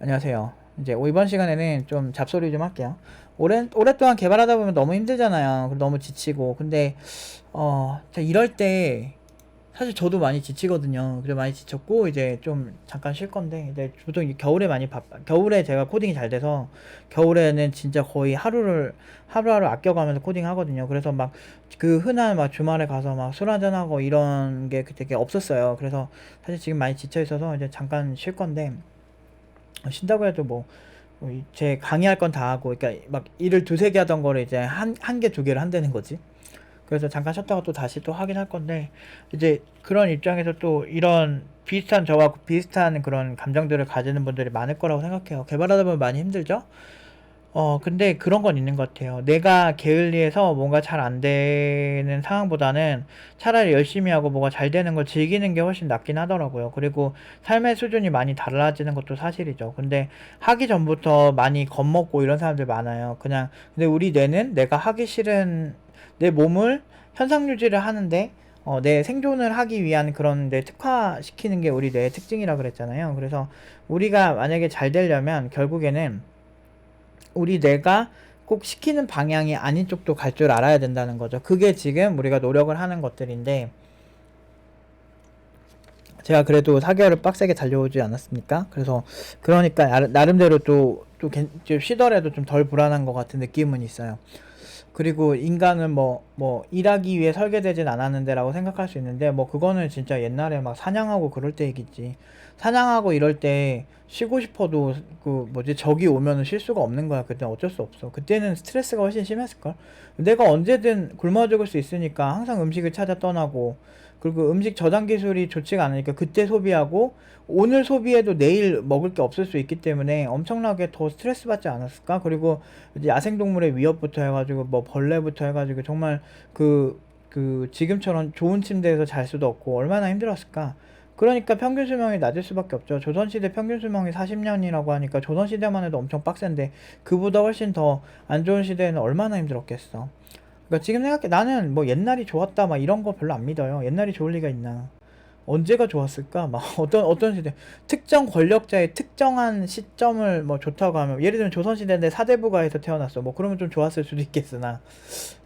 안녕하세요. 이제 이번 시간에는 좀 잡소리 좀 할게요. 오랫동안 개발하다 보면 너무 힘들잖아요. 그리고 너무 지치고. 근데, 이럴 때, 사실 저도 많이 지치거든요. 그래 많이 지쳤고, 이제 좀 잠깐 쉴 건데, 이제 보통 겨울에 많이 겨울에 제가 코딩이 잘 돼서, 겨울에는 진짜 거의 하루하루 아껴가면서 코딩 하거든요. 그래서 막, 그 흔한 막 주말에 가서 막 술 한잔하고 이런 게 되게 없었어요. 그래서 사실 지금 많이 지쳐 있어서 이제 잠깐 쉴 건데, 쉰다고 해도 뭐, 제 강의할 건 다 하고, 그러니까 막 일을 두세 개 하던 거를 이제 한 개, 두 개를 한다는 거지. 그래서 잠깐 쉬었다가 또 다시 또 하긴 할 건데, 이제 그런 입장에서 또 이런 저와 비슷한 그런 감정들을 가지는 분들이 많을 거라고 생각해요. 개발하다 보면 많이 힘들죠? 근데 그런 건 있는 것 같아요. 내가 게을리해서 뭔가 잘 안 되는 상황보다는 차라리 열심히 하고 뭐가 잘 되는 걸 즐기는 게 훨씬 낫긴 하더라고요. 그리고 삶의 수준이 많이 달라지는 것도 사실이죠. 근데 하기 전부터 많이 겁먹고 이런 사람들 많아요. 근데 우리 뇌는 내가 하기 싫은 내 몸을 현상 유지를 하는데, 내 생존을 하기 위한 그런 데 특화시키는 게 우리 뇌의 특징이라 그랬잖아요. 그래서 우리가 만약에 잘 되려면 결국에는 우리 뇌가 꼭 시키는 방향이 아닌 쪽도 갈 줄 알아야 된다는 거죠. 그게 지금 우리가 노력을 하는 것들인데, 제가 그래도 4개월을 빡세게 달려오지 않았습니까? 그래서 그러니까 나름대로 좀 쉬더라도 좀 덜 불안한 것 같은 느낌은 있어요. 그리고 인간은 일하기 위해 설계되진 않았는데라고 생각할 수 있는데, 그거는 진짜 옛날에 막 사냥하고 그럴 때 얘기지. 사냥하고 이럴 때 쉬고 싶어도, 적이 오면은 쉴 수가 없는 거야. 그때 어쩔 수 없어. 그때는 스트레스가 훨씬 심했을걸? 내가 언제든 굶어 죽을 수 있으니까 항상 음식을 찾아 떠나고, 그리고 음식 저장 기술이 좋지가 않으니까 그때 소비하고, 오늘 소비해도 내일 먹을 게 없을 수 있기 때문에 엄청나게 더 스트레스 받지 않았을까? 그리고 이제 야생동물의 위협부터 해가지고 뭐 벌레부터 해가지고 정말 지금처럼 좋은 침대에서 잘 수도 없고 얼마나 힘들었을까. 그러니까 평균 수명이 낮을 수밖에 없죠. 조선시대 평균 수명이 40년이라고 하니까 조선시대만 해도 엄청 빡센데, 그보다 훨씬 더 안 좋은 시대에는 얼마나 힘들었겠어. 그러니까 지금 생각해, 나는 뭐 옛날이 좋았다 막 이런 거 별로 안 믿어요. 옛날이 좋을 리가 있나. 언제가 좋았을까? 막 어떤 시대, 특정 권력자의 특정한 시점을 뭐 좋다고 하면, 예를 들면 조선시대인데 사대부가에서 태어났어, 뭐 그러면 좀 좋았을 수도 있겠으나,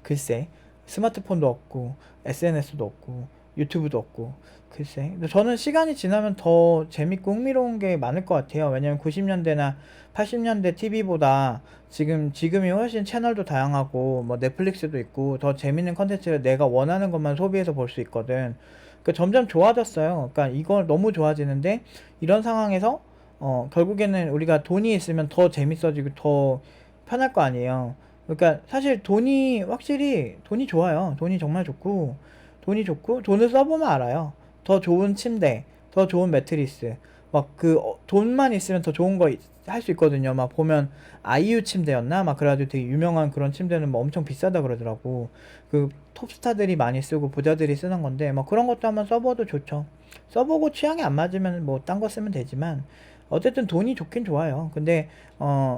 글쎄, 스마트폰도 없고 SNS도 없고 유튜브도 없고, 글쎄. 근데 저는 시간이 지나면 더 재밌고 흥미로운 게 많을 것 같아요. 왜냐면 90년대나 80년대 TV보다 지금이 훨씬 채널도 다양하고 뭐 넷플릭스도 있고 더 재밌는 컨텐츠를 내가 원하는 것만 소비해서 볼 수 있거든. 그 점점 좋아졌어요. 그러니까 이걸 너무 좋아지는데, 이런 상황에서 결국에는 우리가 돈이 있으면 더 재밌어지고 더 편할 거 아니에요. 그러니까 사실 확실히 돈이 좋아요. 돈이 정말 좋고, 돈을 써보면 알아요. 더 좋은 침대, 더 좋은 매트리스, 돈만 있으면 더 좋은 거 할 수 있거든요. 막 보면 아이유 침대였나? 막 그래가지고 되게 유명한 그런 침대는 뭐 엄청 비싸다 그러더라고. 그 톱스타들이 많이 쓰고 부자들이 쓰는 건데, 막 그런 것도 한번 써봐도 좋죠. 써보고 취향이 안 맞으면 뭐 딴 거 쓰면 되지만, 어쨌든 돈이 좋긴 좋아요. 근데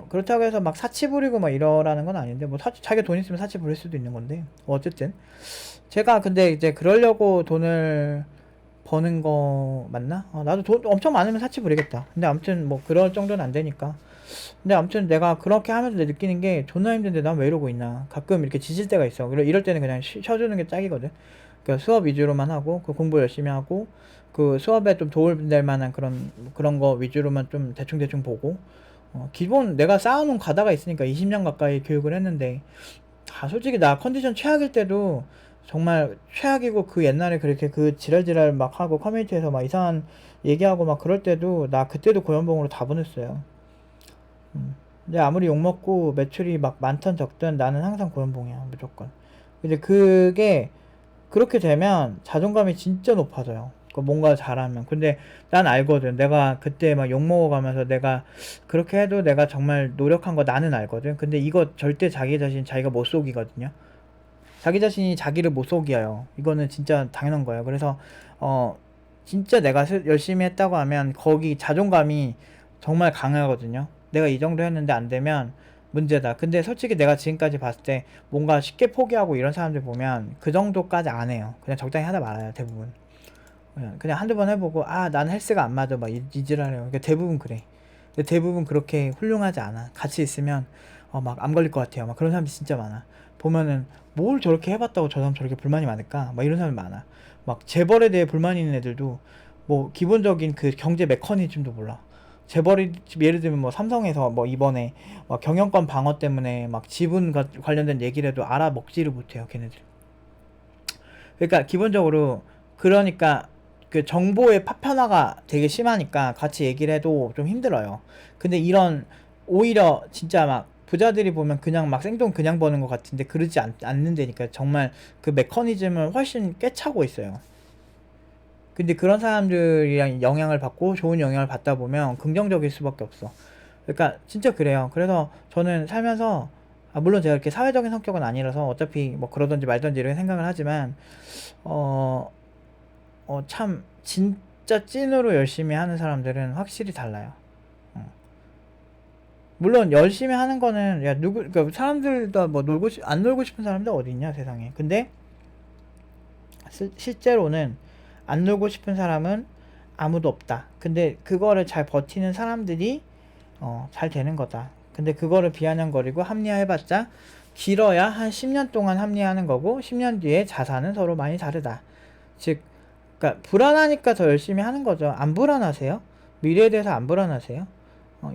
그렇다고 해서 막 사치 부리고 막 이러라는 건 아닌데, 뭐 자기가 돈 있으면 사치 부릴 수도 있는 건데, 어쨌든 제가 근데 이제 그러려고 돈을 버는 거 맞나? 나도 돈 엄청 많으면 사치 부리겠다. 근데 아무튼 뭐 그럴 정도는 안 되니까. 근데 아무튼 내가 그렇게 하면서 느끼는 게, 존나 힘든데 난 왜 이러고 있나. 가끔 이렇게 지칠 때가 있어. 이럴 때는 그냥 쉬어주는 게 짝이거든. 그러니까 수업 위주로만 하고, 그 공부 열심히 하고, 그 수업에 좀 도움 될 만한 그런 거 위주로만 좀 대충대충 보고, 기본 내가 쌓아놓은 과다가 있으니까 20년 가까이 교육을 했는데, 솔직히 나 컨디션 최악일 때도 정말 최악이고, 그 옛날에 그렇게 그 지랄지랄 막 하고 커뮤니티에서 막 이상한 얘기하고 막 그럴 때도, 나 그때도 고연봉으로 다 보냈어요. 근데 아무리 욕먹고 매출이 막 많든 적든 나는 항상 고연봉이야, 무조건. 이제 그게 그렇게 되면 자존감이 진짜 높아져요. 뭔가 잘하면. 근데 난 알거든. 내가 그때 막 욕먹어가면서 내가 그렇게 해도 내가 정말 노력한 거 나는 알거든. 근데 이거 절대 자기 자신 자기가 못 속이거든요. 자기 자신이 자기를 못 속여요. 이거는 진짜 당연한 거예요. 그래서 어 진짜 내가 열심히 했다고 하면 거기 자존감이 정말 강하거든요. 내가 이 정도 했는데 안 되면 문제다. 근데 솔직히 내가 지금까지 봤을 때 뭔가 쉽게 포기하고 이런 사람들 보면 그 정도까지 안 해요. 그냥 적당히 하다 말아요, 대부분. 그냥 한두 번 해보고, 난 헬스가 안 맞아 막 이지랄해요. 그러니까 대부분 그래. 근데 대부분 그렇게 훌륭하지 않아. 같이 있으면 막 암 걸릴 것 같아요. 막 그런 사람이 진짜 많아. 보면은 뭘 저렇게 해봤다고 저 사람 저렇게 불만이 많을까? 막 이런 사람이 많아. 막 재벌에 대해 불만이 있는 애들도 뭐 기본적인 그 경제 메커니즘도 몰라. 재벌이 예를 들면 뭐 삼성에서 뭐 이번에 막 경영권 방어 때문에 막 지분 관련된 얘기를 해도 알아먹지를 못해요, 걔네들. 그러니까 기본적으로, 그러니까 그 정보의 파편화가 되게 심하니까 같이 얘기를 해도 좀 힘들어요. 근데 이런, 오히려 진짜 막 부자들이 보면 그냥 막 생돈 그냥 버는 것 같은데 그러지 않는다니까. 정말 그 메커니즘을 훨씬 꿰차고 있어요. 근데 그런 사람들이랑 영향을 받고 좋은 영향을 받다 보면 긍정적일 수밖에 없어. 그러니까 진짜 그래요. 그래서 저는 살면서, 물론 제가 이렇게 사회적인 성격은 아니라서 어차피 뭐 그러던지 말던지 이런 생각을 하지만, 어, 참 진짜 찐으로 열심히 하는 사람들은 확실히 달라요. 어. 물론 열심히 하는 거는, 야 누구, 그러니까 사람들도 뭐 안 놀고 싶은 사람들 어디 있냐 세상에. 근데 실제로는 안 놀고 싶은 사람은 아무도 없다. 근데 그거를 잘 버티는 사람들이 잘 되는 거다. 근데 그거를 비아냥거리고 합리화해봤자 길어야 한 10년 동안 합리화하는 거고 10년 뒤에 자산은 서로 많이 다르다. 즉, 그러니까 불안하니까 더 열심히 하는 거죠. 안 불안하세요? 미래에 대해서 안 불안하세요?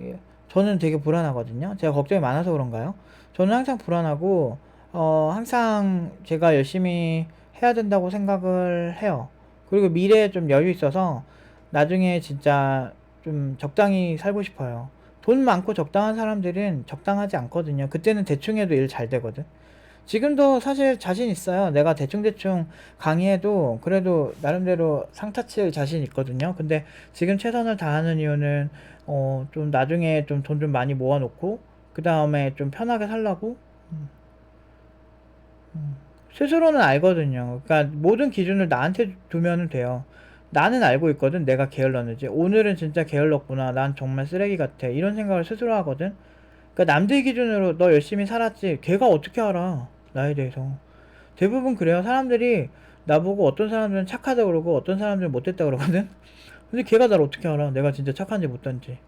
예. 저는 되게 불안하거든요. 제가 걱정이 많아서 그런가요? 저는 항상 불안하고, 항상 제가 열심히 해야 된다고 생각을 해요. 그리고 미래에 좀 여유 있어서 나중에 진짜 좀 적당히 살고 싶어요. 돈 많고 적당한 사람들은 적당하지 않거든요. 그때는 대충 해도 일 잘 되거든. 지금도 사실 자신 있어요. 내가 대충대충 강의해도 그래도 나름대로 상타 칠 자신 있거든요. 근데 지금 최선을 다하는 이유는 좀 나중에 좀 돈 좀 많이 모아놓고 그 다음에 좀 편하게 살라고. 음, 스스로는 알거든요. 그러니까 모든 기준을 나한테 두면 돼요. 나는 알고 있거든. 내가 게을렀는지. 오늘은 진짜 게을렀구나. 난 정말 쓰레기 같아. 이런 생각을 스스로 하거든. 그러니까 남들 기준으로 너 열심히 살았지. 걔가 어떻게 알아? 나에 대해서. 대부분 그래요. 사람들이 나보고 어떤 사람들은 착하다 그러고 어떤 사람들은 못됐다 그러거든. 근데 걔가 날 어떻게 알아? 내가 진짜 착한지 못된지.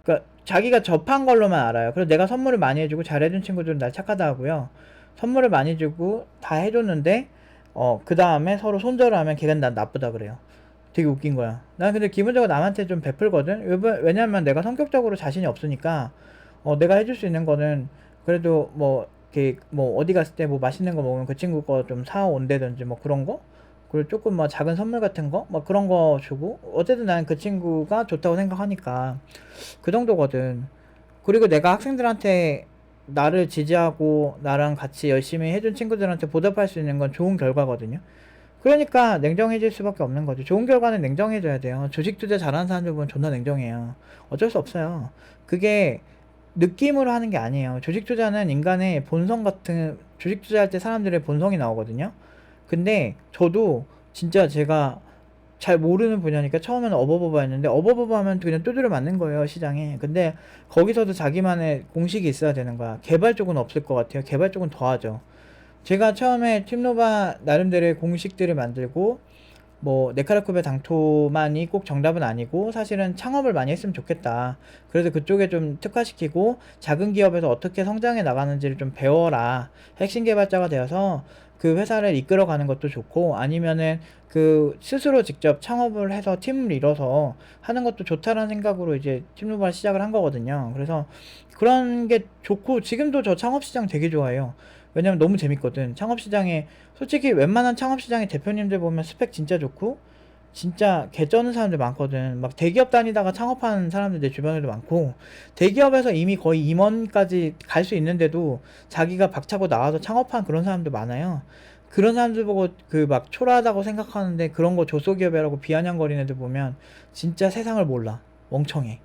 그러니까 자기가 접한 걸로만 알아요. 그래서 내가 선물을 많이 해주고 잘해준 친구들은 날 착하다 하고요. 선물을 많이 주고 다 해줬는데 그 다음에 서로 손절을 하면 걔가 난 나쁘다 그래요. 되게 웃긴 거야. 난 근데 기본적으로 남한테 좀 베풀거든. 왜냐면 내가 성격적으로 자신이 없으니까 내가 해줄 수 있는 거는 그래도 뭐 이렇게 뭐 어디 갔을 때 뭐 맛있는 거 먹으면 그 친구 거 좀 사온다든지 뭐 그런 거, 그리고 조금 뭐 작은 선물 같은 거 뭐 그런 거 주고, 어쨌든 난 그 친구가 좋다고 생각하니까 그 정도거든. 그리고 내가 학생들한테 나를 지지하고 나랑 같이 열심히 해준 친구들한테 보답할 수 있는 건 좋은 결과거든요. 그러니까 냉정해질 수밖에 없는 거죠. 좋은 결과는 냉정해져야 돼요. 주식 투자 잘하는 사람들 보면 존나 냉정해요. 어쩔 수 없어요. 그게 느낌으로 하는 게 아니에요. 주식 투자는 인간의 본성 같은, 주식 투자할 때 사람들의 본성이 나오거든요. 근데 저도 진짜 제가 잘 모르는 분야니까 처음에는 어버버버 했는데, 어버버버 하면 그냥 두드려 맞는 거예요, 시장에. 근데 거기서도 자기만의 공식이 있어야 되는 거야. 개발 쪽은 없을 것 같아요. 개발 쪽은 더 하죠. 제가 처음에 팀노바 나름대로의 공식들을 만들고, 뭐 네카라쿠베 당토만이 꼭 정답은 아니고 사실은 창업을 많이 했으면 좋겠다. 그래서 그쪽에 좀 특화시키고 작은 기업에서 어떻게 성장해 나가는지를 좀 배워라. 핵심 개발자가 되어서 그 회사를 이끌어가는 것도 좋고, 아니면은 그 스스로 직접 창업을 해서 팀을 이뤄서 하는 것도 좋다라는 생각으로 이제 팀노바를 시작을 한 거거든요. 그래서 그런 게 좋고, 지금도 저 창업시장 되게 좋아해요. 왜냐면 너무 재밌거든. 창업시장에 솔직히 웬만한 창업시장의 대표님들 보면 스펙 진짜 좋고 진짜 개쩌는 사람들 많거든. 막 대기업 다니다가 창업하는 사람들 내 주변에도 많고, 대기업에서 이미 거의 임원까지 갈 수 있는데도 자기가 박차고 나와서 창업한 그런 사람도 많아요. 그런 사람들 보고 그 막 초라하다고 생각하는데 그런 거 조소기업이라고 비아냥거리는 애들 보면 진짜 세상을 몰라. 멍청해.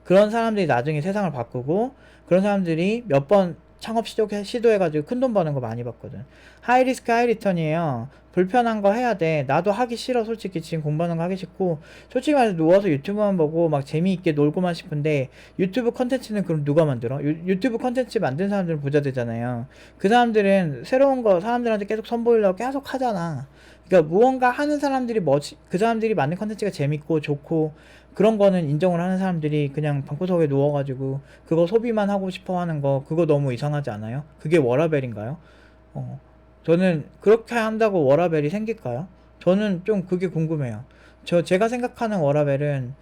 그런 사람들이 나중에 세상을 바꾸고, 그런 사람들이 몇 번 창업 시도해가지고 큰 돈 버는 거 많이 봤거든. 하이 리스크 하이 리턴이에요. 불편한 거 해야 돼. 나도 하기 싫어. 솔직히 지금 공부하는 거 하기 싫고, 솔직히 말해서 누워서 유튜브만 보고 막 재미있게 놀고만 싶은데, 유튜브 컨텐츠는 그럼 누가 만들어? 유튜브 컨텐츠 만든 사람들은 부자 되잖아요. 그 사람들은 새로운 거 사람들한테 계속 선보이려고 계속 하잖아. 그러니까 무언가 하는 사람들이 그 사람들이 만든 컨텐츠가 재밌고 좋고 그런 거는 인정을 하는 사람들이 그냥 방구석에 누워가지고 그거 소비만 하고 싶어 하는 거, 그거 너무 이상하지 않아요? 그게 워라밸인가요? 어, 저는 그렇게 한다고 워라밸이 생길까요? 저는 좀 그게 궁금해요. 제가 생각하는 워라밸은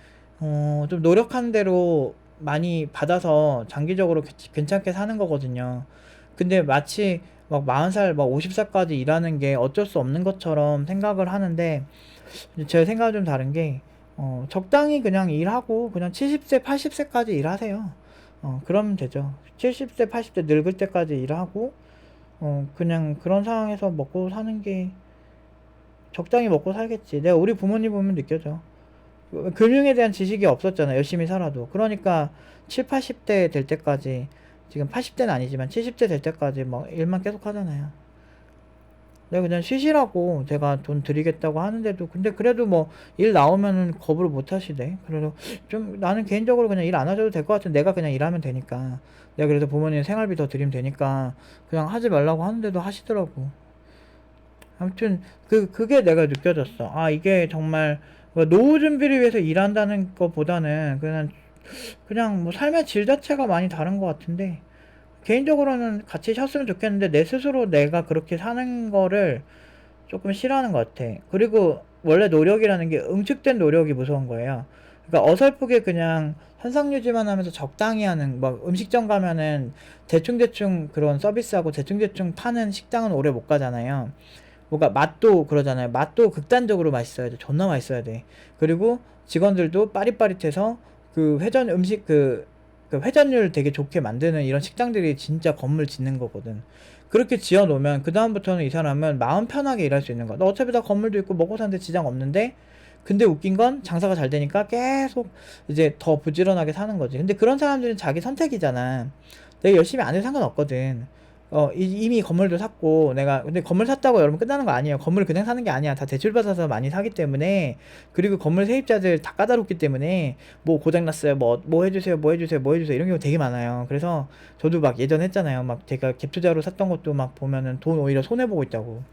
좀 노력한 대로 많이 받아서 장기적으로 괜찮게 사는 거거든요. 근데 마치 막 40살, 막 50살까지 일하는 게 어쩔 수 없는 것처럼 생각을 하는데, 제 생각은 좀 다른 게, 적당히 그냥 일하고, 그냥 70세, 80세까지 일하세요. 그러면 되죠. 70세, 80세 늙을 때까지 일하고, 그냥 그런 상황에서 먹고 사는 게 적당히 먹고 살겠지. 내가 우리 부모님 보면 느껴져. 금융에 대한 지식이 없었잖아. 열심히 살아도. 그러니까 7, 80대 될 때까지, 지금 80대는 아니지만 70대 될 때까지 막 일만 계속 하잖아요. 내가 그냥 쉬시라고 제가 돈 드리겠다고 하는데도, 근데 그래도 뭐 일 나오면은 거부를 못 하시대. 그래도 좀 나는 개인적으로 그냥 일 안 하셔도 될 것 같은, 내가 그냥 일하면 되니까. 내가 그래서 부모님 생활비 더 드리면 되니까 그냥 하지 말라고 하는데도 하시더라고. 아무튼 그게 내가 느껴졌어. 아, 이게 정말 뭐 노후 준비를 위해서 일한다는 것보다는 그냥 뭐 삶의 질 자체가 많이 다른 것 같은데, 개인적으로는 같이 쉬었으면 좋겠는데 내 스스로 내가 그렇게 사는 거를 조금 싫어하는 것 같아. 그리고 원래 노력이라는 게 응축된 노력이 무서운 거예요. 그러니까 어설프게 그냥 현상 유지만 하면서 적당히 하는, 막 음식점 가면은 대충대충 그런 서비스하고 대충대충 파는 식당은 오래 못 가잖아요. 뭔가 맛도 그러잖아요. 맛도 극단적으로 맛있어야 돼. 존나 맛있어야 돼. 그리고 직원들도 빠릿빠릿해서 그 회전 음식 그 회전율 되게 좋게 만드는 이런 식당들이 진짜 건물 짓는 거거든. 그렇게 지어 놓으면 그다음부터는 이 사람은 마음 편하게 일할 수 있는 거야. 너 어차피 다 건물도 있고 먹고 사는데 지장 없는데, 근데 웃긴 건 장사가 잘 되니까 계속 이제 더 부지런하게 사는 거지. 근데 그런 사람들은 자기 선택이잖아. 내가 열심히 안 해도 상관없거든. 이미 건물도 샀고, 내가, 근데 건물 샀다고 여러분 끝나는 거 아니에요. 건물 그냥 사는 게 아니야. 다 대출받아서 많이 사기 때문에, 그리고 건물 세입자들 다 까다롭기 때문에, 뭐 고장났어요. 뭐 해주세요. 뭐 해주세요. 뭐 해주세요. 이런 경우 되게 많아요. 그래서 저도 막 예전 했잖아요. 막 제가 갭투자로 샀던 것도 막 보면은 돈 오히려 손해보고 있다고.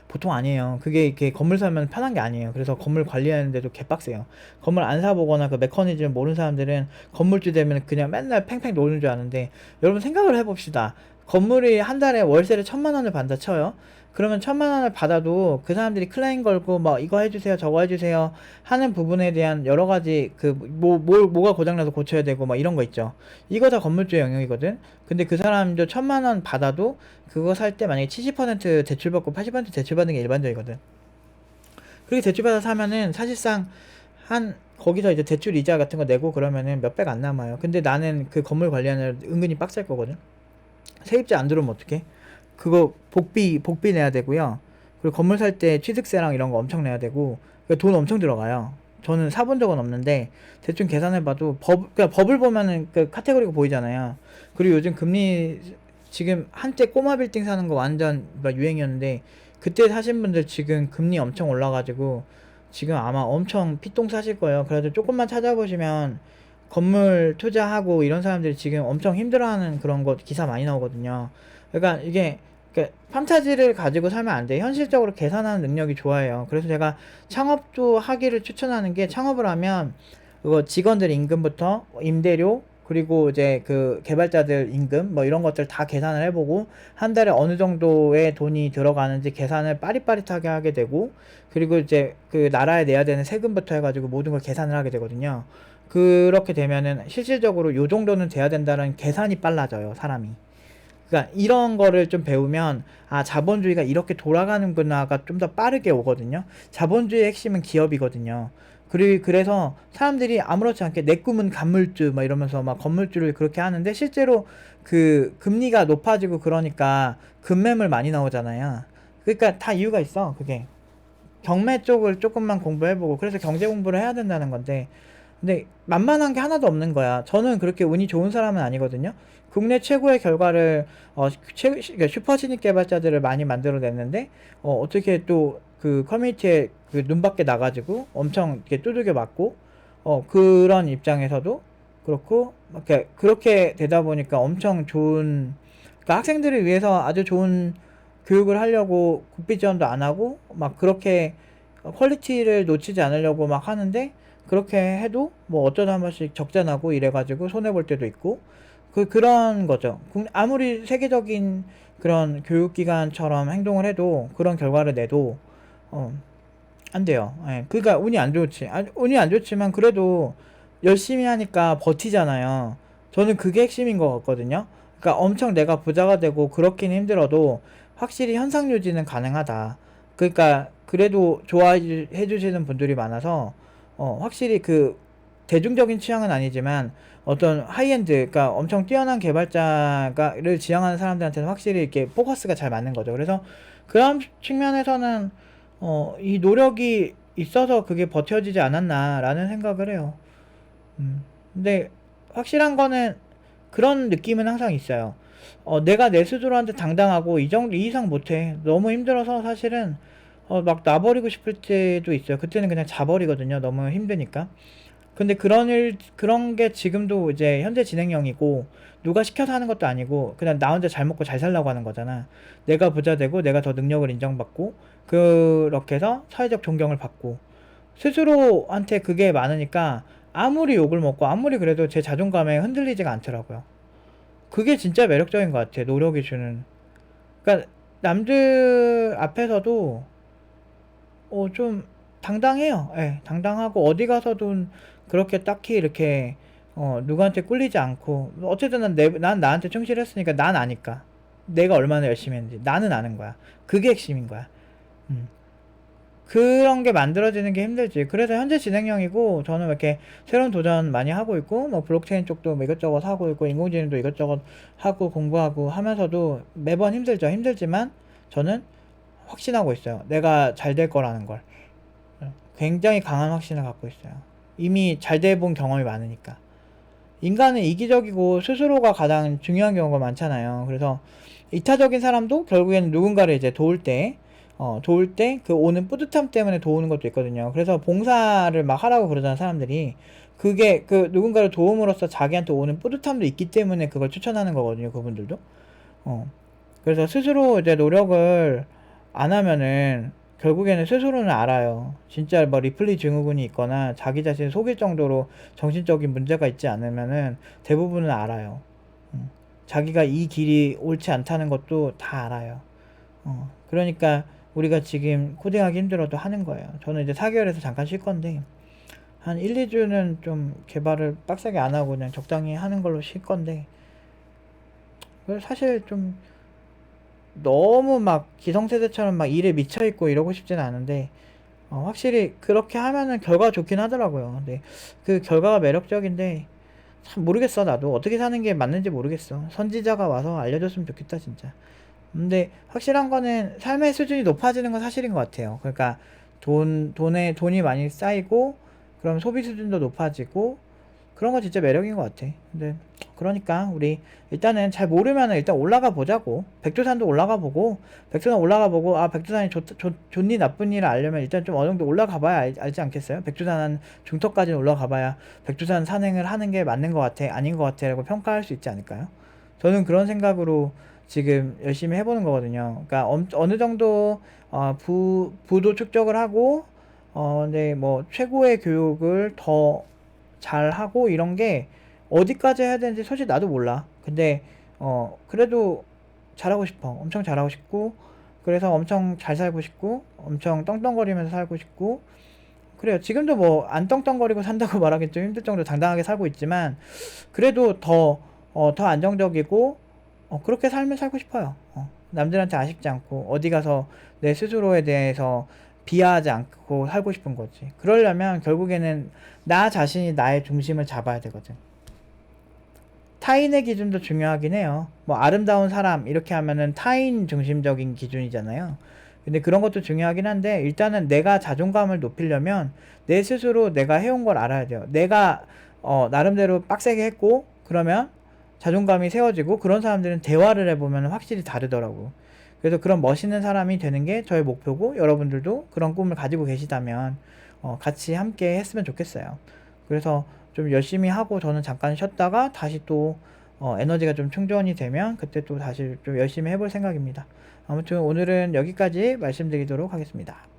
보통 아니에요. 그게 이렇게 건물 사면 편한 게 아니에요. 그래서 건물 관리하는데도 개빡세요. 건물 안 사보거나 그 메커니즘 모르는 사람들은 건물주 되면 그냥 맨날 팽팽 노는 줄 아는데, 여러분 생각을 해봅시다. 건물이 한 달에 월세를 1,000만 원을 받다 쳐요. 그러면 1,000만 원을 받아도 그 사람들이 클레임 걸고 뭐 이거 해주세요 저거 해주세요 하는 부분에 대한 여러 가지 뭐가 고장나서 고쳐야 되고 막 이런 거 있죠. 이거 다 건물주의 영역이거든. 근데 그 사람도 1,000만 원 받아도 그거 살 때 만약에 70% 대출받고 80% 대출받는 게 일반적이거든. 그렇게 대출받아 사면은 사실상 거기서 이제 대출 이자 같은 거 내고 그러면은 몇백 안 남아요. 근데 나는 그 건물 관리하느라 은근히 빡셀 거거든. 세입자 안 들어오면 어떡해? 그거 복비 내야 되고요. 그리고 건물 살 때 취득세랑 이런 거 엄청 내야 되고, 그러니까 돈 엄청 들어가요. 저는 사본 적은 없는데 대충 계산해봐도 그러니까 법을 보면은 그 카테고리가 보이잖아요. 그리고 요즘 금리, 지금 한때 꼬마 빌딩 사는 거 완전 막 유행이었는데, 그때 사신 분들 지금 금리 엄청 올라가지고 지금 아마 엄청 피똥 사실 거예요. 그래도 조금만 찾아보시면 건물 투자하고 이런 사람들이 지금 엄청 힘들어하는 그런 거 기사 많이 나오거든요. 그러니까 이게 판타지를 가지고 살면 안 돼. 현실적으로 계산하는 능력이 좋아요. 그래서 제가 창업도 하기를 추천하는 게, 창업을 하면 그거 직원들 임금부터 임대료, 그리고 이제 그 개발자들 임금 뭐 이런 것들 다 계산을 해보고 한 달에 어느 정도의 돈이 들어가는지 계산을 빠릿빠릿하게 하게 되고, 그리고 이제 그 나라에 내야 되는 세금부터 해가지고 모든 걸 계산을 하게 되거든요. 그렇게 되면은 실질적으로 요 정도는 돼야 된다는 계산이 빨라져요, 사람이. 그러니까 이런 거를 좀 배우면, 아, 자본주의가 이렇게 돌아가는구나가 좀 더 빠르게 오거든요. 자본주의의 핵심은 기업이거든요. 그래서 사람들이 아무렇지 않게 내 꿈은 간물주 막 이러면서 막 건물주를 그렇게 하는데, 실제로 그 금리가 높아지고 그러니까 급매물 많이 나오잖아요. 그러니까 다 이유가 있어. 그게 경매 쪽을 조금만 공부해보고, 그래서 경제 공부를 해야 된다는 건데, 근데 만만한 게 하나도 없는 거야. 저는 그렇게 운이 좋은 사람은 아니거든요. 국내 최고의 결과를 그러니까 슈퍼 신입 개발자들을 많이 만들어냈는데, 어떻게 또 그 커뮤니티에 그 눈밖에 나가지고 엄청 이렇게 두들겨 맞고, 그런 입장에서도 그렇고, 그렇게 되다 보니까 엄청 좋은, 그러니까 학생들을 위해서 아주 좋은 교육을 하려고 국비 지원도 안 하고 막 그렇게 퀄리티를 놓치지 않으려고 막 하는데, 그렇게 해도 뭐 어쩌다 한 번씩 적자 나고 이래가지고 손해 볼 때도 있고, 그런 거죠. 아무리 세계적인 그런 교육기관처럼 행동을 해도, 그런 결과를 내도 어, 안 돼요. 예. 그러니까 운이 안 좋지. 운이 안 좋지만 그래도 열심히 하니까 버티잖아요. 저는 그게 핵심인 것 같거든요. 그러니까 엄청 내가 부자가 되고 그렇긴 힘들어도 확실히 현상 유지는 가능하다. 그러니까 그래도 좋아해 주시는 분들이 많아서 확실히 그 대중적인 취향은 아니지만 어떤 하이엔드, 그러니까 엄청 뛰어난 개발자를 지향하는 사람들한테는 확실히 이렇게 포커스가 잘 맞는 거죠. 그래서 그런 측면에서는 이 노력이 있어서 그게 버텨지지 않았나라는 생각을 해요. 근데 확실한 거는 그런 느낌은 항상 있어요. 내가 내 스스로한테 당당하고 이 정도, 이 이상 못해. 너무 힘들어서 사실은 막 놔버리고 싶을 때도 있어요. 그때는 그냥 자버리거든요. 너무 힘드니까. 근데 그런 게 지금도 이제 현재 진행형이고, 누가 시켜서 하는 것도 아니고, 그냥 나 혼자 잘 먹고 잘 살라고 하는 거잖아. 내가 부자 되고, 내가 더 능력을 인정받고, 그렇게 해서 사회적 존경을 받고, 스스로한테 그게 많으니까, 아무리 욕을 먹고, 아무리 그래도 제 자존감에 흔들리지가 않더라고요. 그게 진짜 매력적인 것 같아, 노력이 주는. 그러니까, 남들 앞에서도, 좀 당당해요. 예, 당당하고 어디 가서도 그렇게 딱히 이렇게 누구한테 꿀리지 않고, 어쨌든 난 나한테 충실했으니까 난 아니까. 내가 얼마나 열심히 했는지 나는 아는 거야. 그게 핵심인 거야. 음. 그런 게 만들어지는 게 힘들지. 그래서 현재 진행형이고, 저는 이렇게 새로운 도전 많이 하고 있고, 뭐 블록체인 쪽도 뭐 이것저것 하고 있고, 인공지능도 이것저것 하고 공부하고 하면서도 매번 힘들죠. 힘들지만 저는 확신하고 있어요. 내가 잘 될 거라는 걸. 굉장히 강한 확신을 갖고 있어요. 이미 잘 돼 본 경험이 많으니까. 인간은 이기적이고 스스로가 가장 중요한 경우가 많잖아요. 그래서 이타적인 사람도 결국에는 누군가를 이제 도울 때 그 오는 뿌듯함 때문에 도우는 것도 있거든요. 그래서 봉사를 막 하라고 그러잖아, 사람들이. 그게 그 누군가를 도움으로써 자기한테 오는 뿌듯함도 있기 때문에 그걸 추천하는 거거든요, 그분들도. 어. 그래서 스스로 이제 노력을 안 하면은 결국에는 스스로는 알아요. 진짜 뭐 리플리 증후군이 있거나 자기 자신을 속일 정도로 정신적인 문제가 있지 않으면은 대부분은 알아요. 자기가 이 길이 옳지 않다는 것도 다 알아요. 그러니까 우리가 지금 코딩하기 힘들어도 하는 거예요. 저는 이제 4개월에서 잠깐 쉴 건데, 한 1, 2주는 좀 개발을 빡세게 안 하고 그냥 적당히 하는 걸로 쉴 건데, 사실 좀 너무 막 기성세대처럼 막 일에 미쳐있고 이러고 싶진 않은데, 확실히 그렇게 하면은 결과가 좋긴 하더라고요. 근데 그 결과가 매력적인데, 참 모르겠어. 나도 어떻게 사는 게 맞는지 모르겠어. 선지자가 와서 알려줬으면 좋겠다 진짜. 근데 확실한 거는 삶의 수준이 높아지는 건 사실인 것 같아요. 그러니까 돈이 많이 쌓이고, 그럼 소비 수준도 높아지고, 그런 거 진짜 매력인 것 같아. 근데 그러니까 우리 일단은 잘 모르면은 일단 올라가 보자고. 백두산도 올라가 보고, 백두산 올라가 보고, 아 백두산이 좋니 나쁘니를 알려면 일단 좀 어느 정도 올라가 봐야 알지 않겠어요? 백두산 한 중턱까지는 올라가 봐야 백두산 산행을 하는 게 맞는 것 같아, 아닌 것 같아 라고 평가할 수 있지 않을까요? 저는 그런 생각으로 지금 열심히 해보는 거거든요. 그러니까 어느 정도 부도 축적을 하고, 근데 뭐 최고의 교육을 더 잘하고 이런 게 어디까지 해야 되는지 솔직히 나도 몰라. 근데 그래도 잘하고 싶어. 엄청 잘하고 싶고, 그래서 엄청 잘 살고 싶고, 엄청 떵떵거리면서 살고 싶고. 그래요. 지금도 뭐 안 떵떵거리고 산다고 말하기 좀 힘들 정도로 당당하게 살고 있지만, 그래도 더 안정적이고, 그렇게 삶을 살고 싶어요. 남들한테 아쉽지 않고 어디 가서 내 스스로에 대해서 비하하지 않고 살고 싶은 거지. 그러려면 결국에는 나 자신이 나의 중심을 잡아야 되거든. 타인의 기준도 중요하긴 해요. 뭐 아름다운 사람 이렇게 하면은 타인 중심적인 기준이잖아요. 근데 그런 것도 중요하긴 한데, 일단은 내가 자존감을 높이려면 내 스스로 내가 해온 걸 알아야 돼요. 내가 나름대로 빡세게 했고, 그러면 자존감이 세워지고, 그런 사람들은 대화를 해보면 확실히 다르더라고. 그래서 그런 멋있는 사람이 되는 게 저의 목표고, 여러분들도 그런 꿈을 가지고 계시다면 같이 함께 했으면 좋겠어요. 그래서 좀 열심히 하고 저는 잠깐 쉬었다가 다시 또 에너지가 좀 충전이 되면 그때 또 다시 좀 열심히 해볼 생각입니다. 아무튼 오늘은 여기까지 말씀드리도록 하겠습니다.